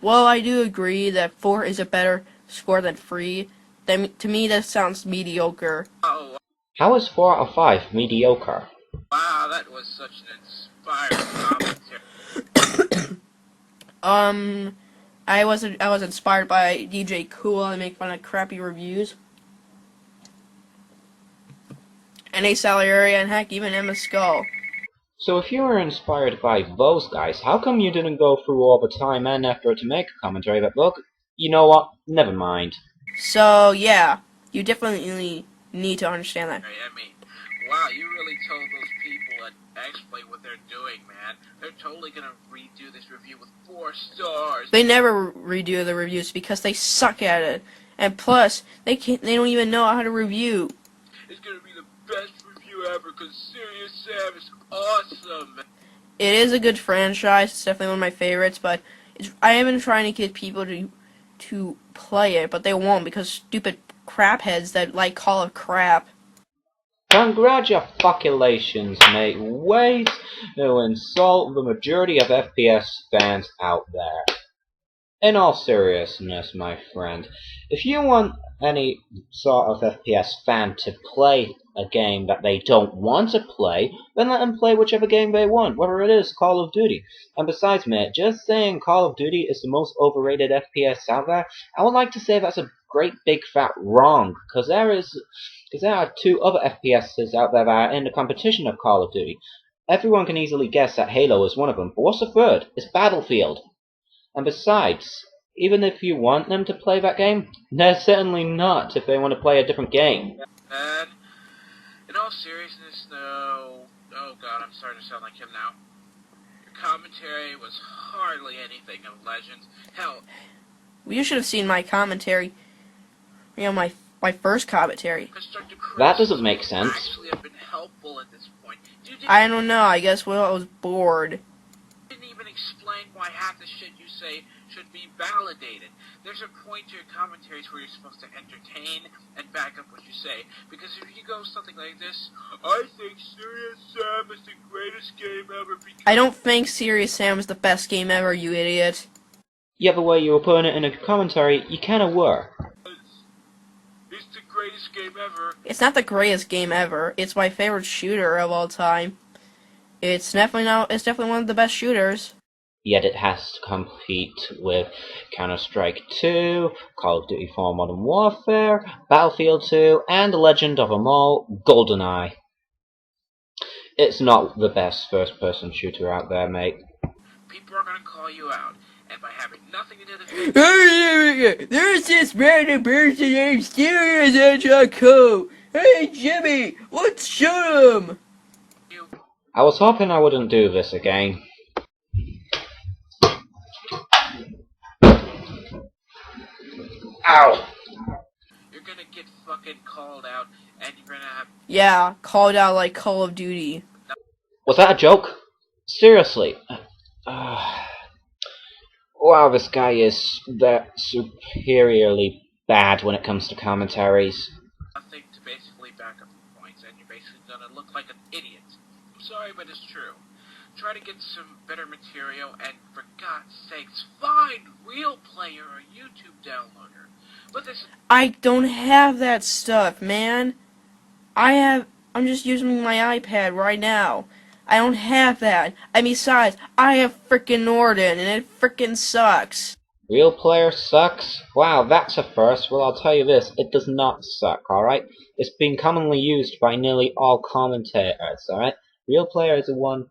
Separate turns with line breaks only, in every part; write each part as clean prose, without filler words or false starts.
Well, I do agree that 4 is a better score than 3. To me, that sounds mediocre.
Oh,
How is 4 out of 5 mediocre?
wow, that was such an inspiring commentary.
I was inspired by DJ Cool to make fun of crappy reviews. And Ace Salieri and heck, even Emma Skull.
So if you were inspired by those guys, how come you didn't go through all the time and effort to make a commentary that, look, you know what, never mind.
So, yeah, you definitely need to understand that.
I mean, wow, you really told those people at X-Play what they're doing, man. They're totally gonna redo this review with 4 stars.
They never redo the reviews because they suck at it. And plus, they don't even know how to review.
It's gonna be the best review ever, because Serious Sam is awesome.
It is a good franchise. It's definitely one of my favorites, but I have been trying to get people to play it, but they won't because stupid crapheads that like Call of Crap.
Congratulations, mate. Way to insult the majority of FPS fans out there. In all seriousness, my friend, if you want any sort of FPS fan to play a game that they don't want to play, then let them play whichever game they want, whether it is Call of Duty. And besides, mate, just saying Call of Duty is the most overrated FPS out there, I would like to say that's a great big fat wrong, because there are 2 other FPSs out there that are in the competition of Call of Duty. Everyone can easily guess that Halo is one of them, but what's the third? It's Battlefield. And besides, even if you want them to play that game, they're certainly not if they want to play a different game.
And in all seriousness, though, oh god, I'm starting to sound like him now. Your commentary was hardly anything of Legends. Hell,
You should have seen my commentary. You know, my first commentary.
constructive
That doesn't
criticism
make
would
sense.
actually have been helpful at this point. You
I don't know. I guess I was bored.
didn't even explain why half the shit you say should be validated. There's a point to your commentaries where you're supposed to entertain and back up what you say. Because if you go something like this, I think Serious Sam is the greatest game ever because
I don't think Serious Sam is the best game ever, you idiot.
Yeah, the way you were putting it in a commentary, you kinda were.
it's the greatest game ever.
It's not the greatest game ever. It's my favorite shooter of all time. It's definitely one of the best shooters.
Yet it has to compete with Counter-Strike 2, Call of Duty 4 Modern Warfare, Battlefield 2, and the legend of them all, GoldenEye. It's not the best first-person shooter out there, mate.
People are gonna call you out. And by having nothing to do with
There's this random person named Serious Hedgehog. Hey Jimmy, let's shoot him!
you,
I was hoping I wouldn't do this again. Ow!
you're gonna get fucking called out, and you're gonna have
Yeah, called out like Call of Duty.
Was that a joke? Seriously. Wow, this guy is that superiorly bad when it comes to commentaries.
nothing to basically back up your points, and you're basically gonna look like an idiot. I'm sorry, but it's true. Try to get some better material, and for God's sakes, find Real Player or YouTube downloader. But this
I don't have that stuff, man. I'm just using my iPad right now. I don't have that. And besides, I have frickin' Norton, and it frickin' sucks.
Real Player sucks? Wow, that's a first. Well, I'll tell you this, it does not suck, alright? It's been commonly used by nearly all commentators, alright? Real Player is the one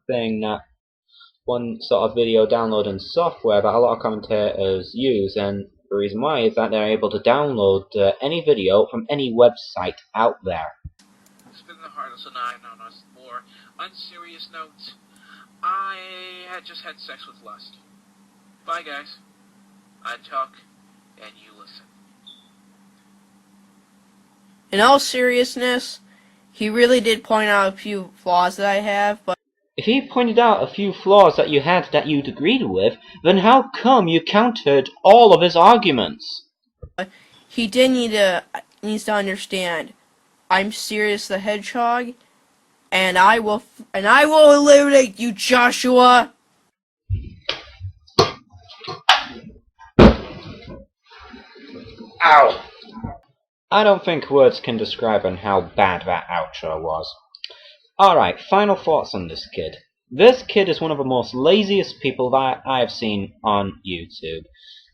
sort of video downloading software that a lot of commentators use, and the reason why is that they're able to download any video from any website out there.
Spin the Heartless and I, on us more unserious notes. I had just had sex with lust. Bye, guys. I talk, and you listen.
In all seriousness, he really did point out a few flaws that I have, but
If he pointed out a few flaws that you had that you'd agreed with, then how come you countered all of his arguments?
he needs to understand. I'm Serious the Hedgehog, and I will eliminate you, Joshua.
Ow! I don't think words can describe on how bad that outro was. Alright, final thoughts on this kid. This kid is one of the most laziest people that I have seen on YouTube.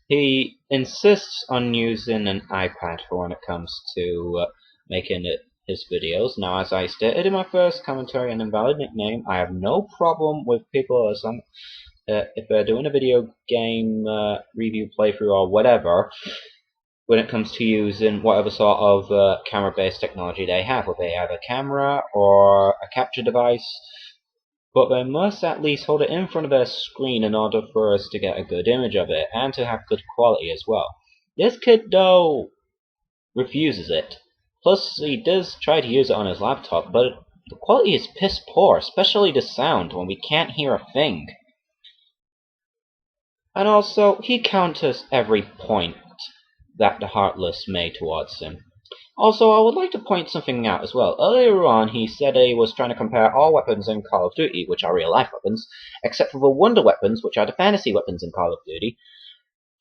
He insists on using an iPad for when it comes to making his videos. Now, as I stated in my first commentary on Invalid Nickname, I have no problem with people as long if they're doing a video game review playthrough or whatever, when it comes to using whatever sort of camera-based technology they have, whether they have a camera or a capture device, but they must at least hold it in front of their screen in order for us to get a good image of it, and to have good quality as well. This kid, though, refuses it. Plus, he does try to use it on his laptop, but the quality is piss poor, especially the sound, when we can't hear a thing. And also, he counters every point that the Heartless made towards him. Also, I would like to point something out as well. Earlier on, he said he was trying to compare all weapons in Call of Duty, which are real-life weapons, except for the Wonder weapons, which are the fantasy weapons in Call of Duty,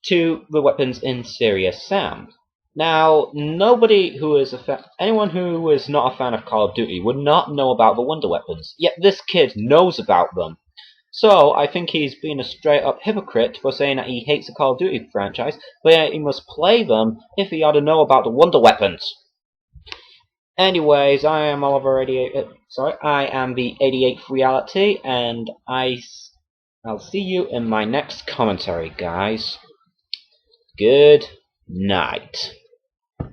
to the weapons in Serious Sam. Now, anyone who is not a fan of Call of Duty would not know about the Wonder weapons, yet this kid knows about them. So, I think he's being a straight-up hypocrite for saying that he hates the Call of Duty franchise, but yet he must play them if he ought to know about the Wonder weapons. Anyways, I am the 88th Reality, and I'll see you in my next commentary, guys. Good night.